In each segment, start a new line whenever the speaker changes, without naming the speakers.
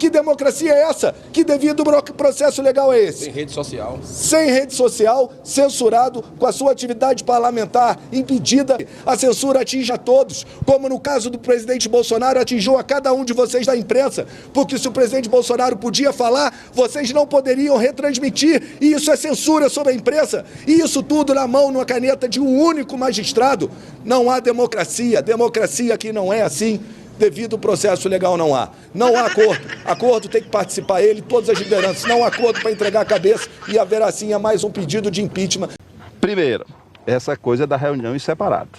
Que democracia é essa? Que devido processo legal é esse?
Sem rede social.
Sem rede social, censurado, com a sua atividade parlamentar impedida. A censura atinge a todos, como no caso do presidente Bolsonaro, atingiu a cada um de vocês da imprensa, porque se o presidente Bolsonaro podia falar, vocês não poderiam retransmitir, e isso é censura sobre a imprensa, e isso tudo na mão, numa caneta de um único magistrado. Não há democracia, democracia aqui não é assim. Devido ao processo legal não há. Não há acordo. Acordo tem que participar ele, todas as lideranças. Não há acordo para entregar a cabeça e haverá sim mais um pedido de impeachment.
Primeiro, essa coisa da reunião em separado.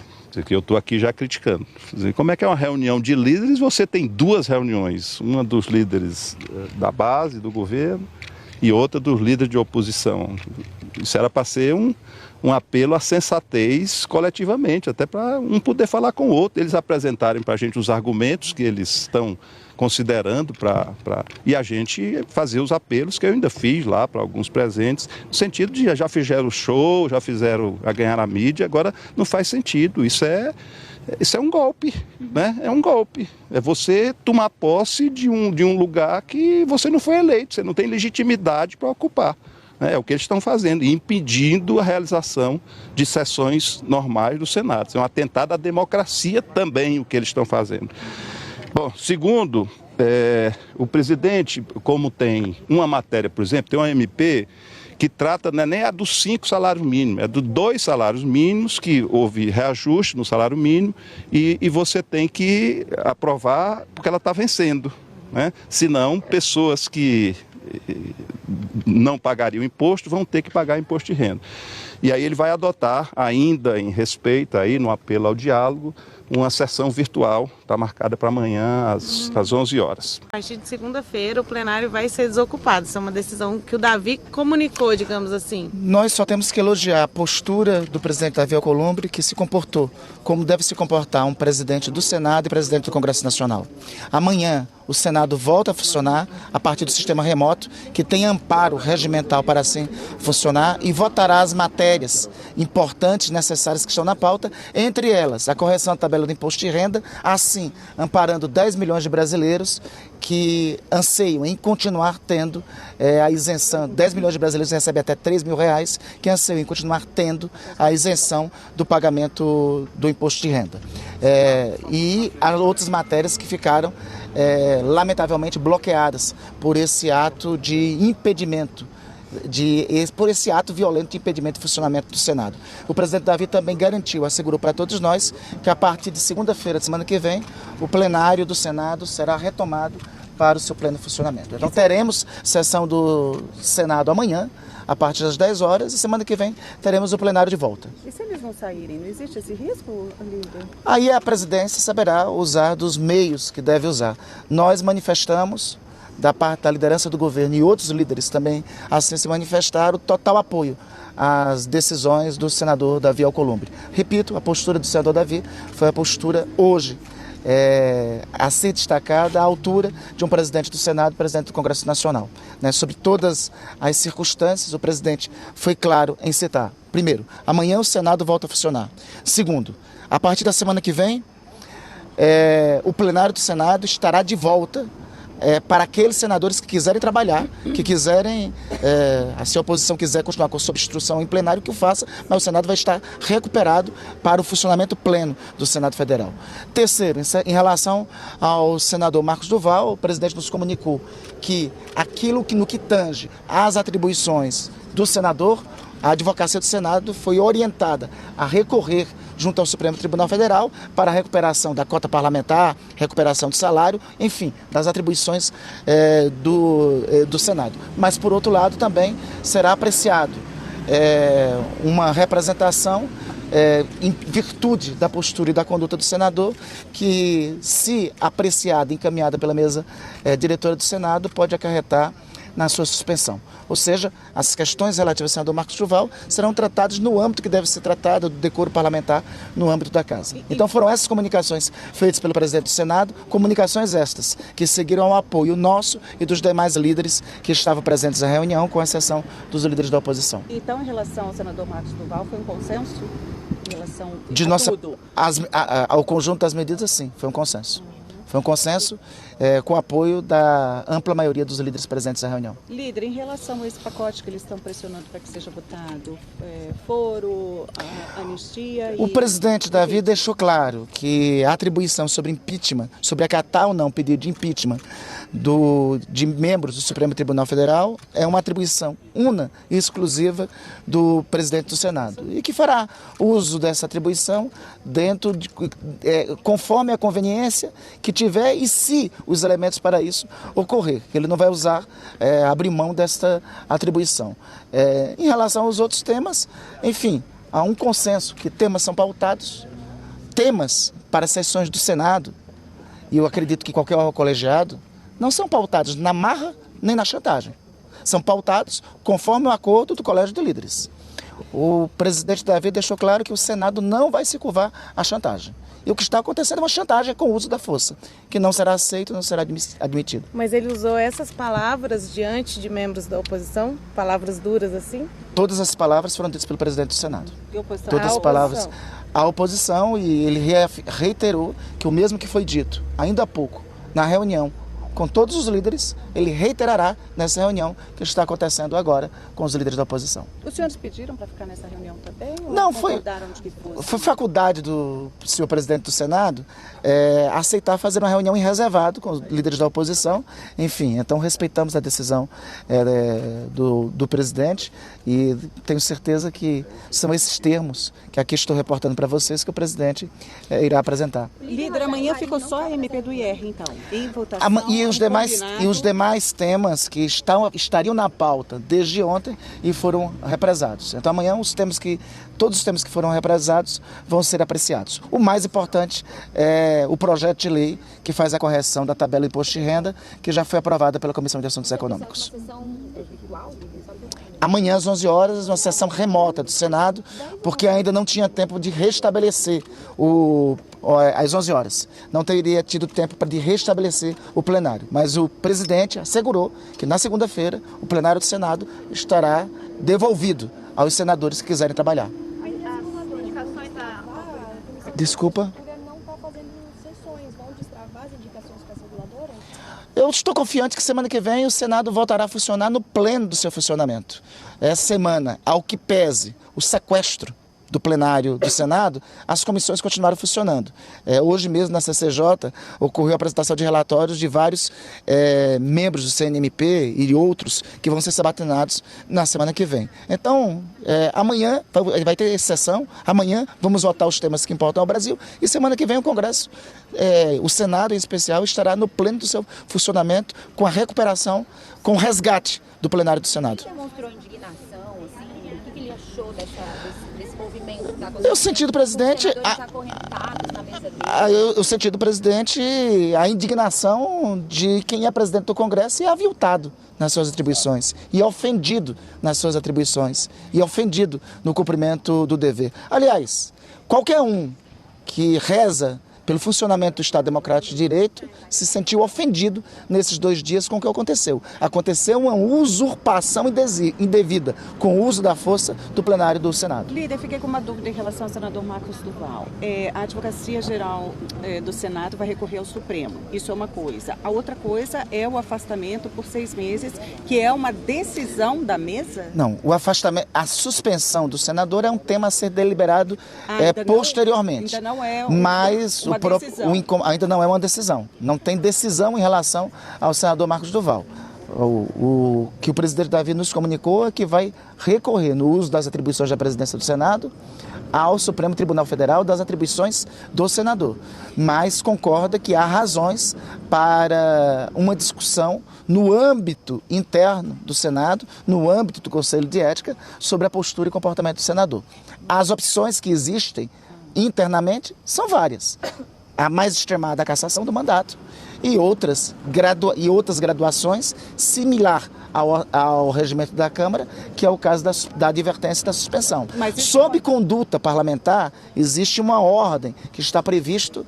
Que eu estou aqui já criticando. Como é que é uma reunião de líderes? Você tem duas reuniões. Uma dos líderes da base, do governo, e outra dos líderes de oposição. Isso era para ser um apelo à sensatez coletivamente, até para um poder falar com o outro, eles apresentarem para a gente os argumentos que eles estão considerando e a gente fazer os apelos que eu ainda fiz lá para alguns presentes, no sentido de já fizeram show, já fizeram a ganhar a mídia, agora não faz sentido, isso é um golpe, né? É um golpe, é você tomar posse de um lugar que você não foi eleito, você não tem legitimidade para ocupar. É o que eles estão fazendo, impedindo a realização de sessões normais do Senado. É um atentado à democracia também o que eles estão fazendo. Bom, segundo, o presidente, como tem uma matéria, por exemplo, tem uma MP que trata, não é nem a dos 5 salários mínimos, é dos 2 salários mínimos, que houve reajuste no salário mínimo e você tem que aprovar porque ela está vencendo, né? Senão, pessoas que não pagariam imposto, vão ter que pagar imposto de renda. E aí ele vai adotar, ainda em respeito, aí, no apelo ao diálogo, uma sessão virtual, está marcada para amanhã às 11 horas.
A partir de segunda-feira o plenário vai ser desocupado, isso é uma decisão que o Davi comunicou, digamos assim.
Nós só temos que elogiar a postura do presidente Davi Alcolumbre, que se comportou como deve se comportar um presidente do Senado e presidente do Congresso Nacional. Amanhã o Senado volta a funcionar a partir do sistema remoto, que tem amparo regimental para assim funcionar, e votará as matérias importantes, necessárias que estão na pauta, entre elas a correção da tabela do imposto de renda, assim amparando 10 milhões de brasileiros que anseiam em continuar tendo a isenção. 10 milhões de brasileiros recebem até R$3.000, que anseiam em continuar tendo a isenção do pagamento do imposto de renda. E há outras matérias que ficaram lamentavelmente bloqueadas por esse ato de impedimento, por esse ato violento de impedimento do funcionamento do Senado. O presidente Davi também garantiu, assegurou para todos nós, que a partir de segunda-feira, de semana que vem, o plenário do Senado será retomado para o seu pleno funcionamento. Então teremos sessão do Senado amanhã, a partir das 10 horas, e semana que vem teremos o plenário de volta.
E se eles não saírem, não existe esse risco, líder?
Aí a presidência saberá usar dos meios que deve usar. Nós manifestamos, da parte da liderança do governo e outros líderes também assim se manifestaram, total apoio às decisões do senador Davi Alcolumbre. Repito, a postura do senador Davi foi a postura hoje a ser destacada à altura de um presidente do Senado e presidente do Congresso Nacional. Sobre todas as circunstâncias, o presidente foi claro em citar. Primeiro, amanhã o Senado volta a funcionar. Segundo, a partir da semana que vem, o plenário do Senado estará de volta para aqueles senadores que quiserem trabalhar, que quiserem, se a oposição quiser continuar com obstrução em plenário, que o faça, mas o Senado vai estar recuperado para o funcionamento pleno do Senado Federal. Terceiro, em relação ao senador Marcos Duval, o presidente nos comunicou que aquilo que no que tange às atribuições do senador, a advocacia do Senado foi orientada a recorrer junto ao Supremo Tribunal Federal para a recuperação da cota parlamentar, recuperação do salário, enfim, das atribuições do Senado. Mas, por outro lado, também será apreciado uma representação em virtude da postura e da conduta do senador, que, se apreciada e encaminhada pela mesa diretora do Senado, pode acarretar na sua suspensão. Ou seja, as questões relativas ao senador Marcos Duval serão tratadas no âmbito que deve ser tratado do decoro parlamentar no âmbito da Casa. Então foram essas comunicações feitas pelo presidente do Senado, comunicações estas que seguiram ao apoio nosso e dos demais líderes que estavam presentes na reunião, com exceção dos líderes da oposição.
Então, em relação ao senador Marcos Duval, foi um consenso? Em relação
ao conjunto das medidas, sim, foi um consenso. Foi um consenso com o apoio da ampla maioria dos líderes presentes na reunião.
Líder, em relação a esse pacote que eles estão pressionando para que seja votado, foro, anistia...
O presidente Davi deixou claro que a atribuição sobre impeachment, sobre acatar ou não pedido de impeachment de membros do Supremo Tribunal Federal é uma atribuição una e exclusiva do presidente do Senado e que fará uso dessa atribuição conforme a conveniência que tiver e se os elementos para isso ocorrer. Ele não vai abrir mão desta atribuição. Em relação aos outros temas, enfim, há um consenso que temas são pautados, temas para sessões do Senado, e eu acredito que qualquer órgão colegiado, não são pautados na marra nem na chantagem. São pautados conforme o acordo do Colégio de Líderes. O presidente Davi deixou claro que o Senado não vai se curvar à chantagem. E o que está acontecendo é uma chantagem com o uso da força, que não será aceito, não será admitido.
Mas ele usou essas palavras diante de membros da oposição? Palavras duras assim?
Todas as palavras foram ditas pelo presidente do Senado.
E oposição?
Todas as palavras. A oposição, e ele reiterou que o mesmo que foi dito ainda há pouco, na reunião com todos os líderes, ele reiterará nessa reunião que está acontecendo agora com os líderes da oposição.
Os senhores pediram para ficar nessa reunião também?
Não, foi faculdade do senhor presidente do Senado aceitar fazer uma reunião em reservado com os líderes da oposição. Enfim, então respeitamos a decisão do presidente e tenho certeza que são esses termos que aqui estou reportando para vocês que o presidente irá apresentar.
Líder, amanhã ficou só a MP do IR, então, em votação.
E os demais temas que estariam na pauta desde ontem e foram represados. Então amanhã todos os temas que foram represados vão ser apreciados. O mais importante é o projeto de lei que faz a correção da tabela de imposto de renda, que já foi aprovada pela Comissão de Assuntos Econômicos. Amanhã às 11 horas, uma sessão remota do Senado, porque ainda não tinha tempo de restabelecer às 11 horas. Não teria tido tempo de restabelecer o plenário. Mas o presidente assegurou que na segunda-feira o plenário do Senado estará devolvido aos senadores que quiserem trabalhar. Desculpa. Eu estou confiante que semana que vem o Senado voltará a funcionar no pleno do seu funcionamento. Essa semana, ao que pese o sequestro do plenário do Senado, as comissões continuaram funcionando. Hoje mesmo na CCJ ocorreu a apresentação de relatórios de vários membros do CNMP e outros que vão ser sabatinados na semana que vem. Então, amanhã vai ter sessão, amanhã vamos votar os temas que importam ao Brasil e semana que vem o Congresso, o Senado em especial, estará no pleno do seu funcionamento com a recuperação, com o resgate do plenário do Senado.
Ele demonstrou indignação, assim, o que ele achou desse movimento que está acontecendo?
Eu senti do presidente a indignação de quem é presidente do Congresso e é aviltado nas suas atribuições e ofendido nas suas atribuições e ofendido no cumprimento do dever. Aliás, qualquer um que reza pelo funcionamento do Estado Democrático de Direito, se sentiu ofendido nesses 2 dias com o que aconteceu. Aconteceu uma usurpação indevida com o uso da força do plenário do Senado.
Líder, fiquei com uma dúvida em relação ao senador Marcos Duval. A Advocacia Geral do Senado vai recorrer ao Supremo. Isso é uma coisa. A outra coisa é o afastamento por 6 meses, que é uma decisão da mesa?
Não, o afastamento, a suspensão do senador é um tema a ser deliberado posteriormente.
Ainda não é
mas ainda não é uma decisão. Não tem decisão em relação ao senador Marcos Duval. O que o presidente Davi nos comunicou é que vai recorrer no uso das atribuições da presidência do Senado ao Supremo Tribunal Federal das atribuições do senador. Mas concorda que há razões para uma discussão no âmbito interno do Senado, no âmbito do Conselho de Ética, sobre a postura e comportamento do senador. As opções que existem internamente são várias. A mais extremada, a cassação do mandato, e outras graduações similar ao regimento da Câmara, que é o caso da advertência e da suspensão. Sob conduta parlamentar, existe uma ordem que está previsto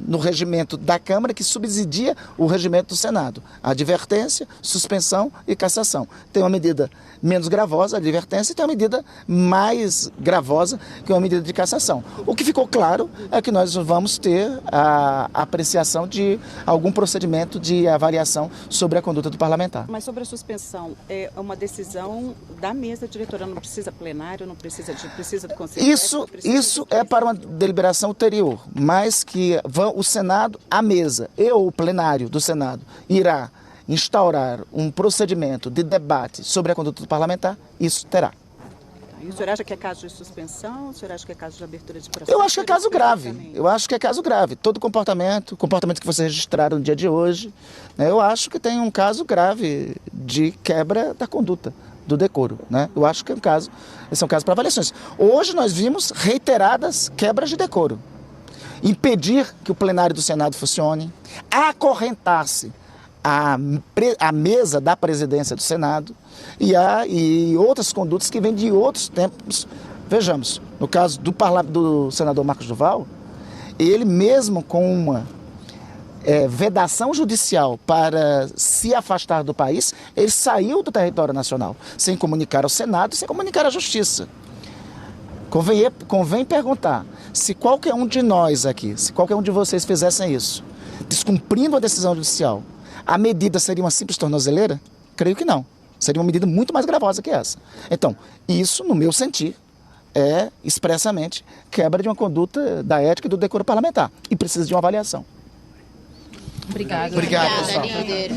no regimento da Câmara que subsidia o regimento do Senado. Advertência, suspensão e cassação. Tem uma medida menos gravosa, a advertência, e tem uma medida mais gravosa, que é uma medida de cassação. O que ficou claro é que nós vamos ter a apreciação de algum procedimento de avaliação sobre a conduta do parlamentar.
Mas sobre a suspensão, é uma decisão da mesa diretora, não precisa plenário, não precisa do Conselho.
Isso é para uma deliberação ulterior, mas que o Senado, a mesa e o plenário do Senado irá instaurar um procedimento de debate sobre a conduta do parlamentar, isso terá.
E o senhor acha que é caso de suspensão? O senhor acha que é caso de abertura de processo?
Eu acho que é caso grave. Eu acho que é caso grave. Todo comportamento que vocês registraram no dia de hoje, né, eu acho que tem um caso grave de quebra da conduta, do decoro, né? Eu acho que esse é um caso para avaliações. Hoje nós vimos reiteradas quebras de decoro. Impedir que o plenário do Senado funcione, acorrentar-se a mesa da presidência do Senado e outras condutas que vêm de outros tempos. Vejamos, no caso do senador Marcos Duval, ele mesmo com uma vedação judicial para se afastar do país, ele saiu do território nacional, sem comunicar ao Senado e sem comunicar à Justiça. Convém perguntar, se qualquer um de nós aqui, se qualquer um de vocês fizessem isso, descumprindo a decisão judicial, a medida seria uma simples tornozeleira? Creio que não. Seria uma medida muito mais gravosa que essa. Então, isso, no meu sentir, é expressamente quebra de uma conduta da ética e do decoro parlamentar. E precisa de uma avaliação.
Obrigado,
pessoal.
líder.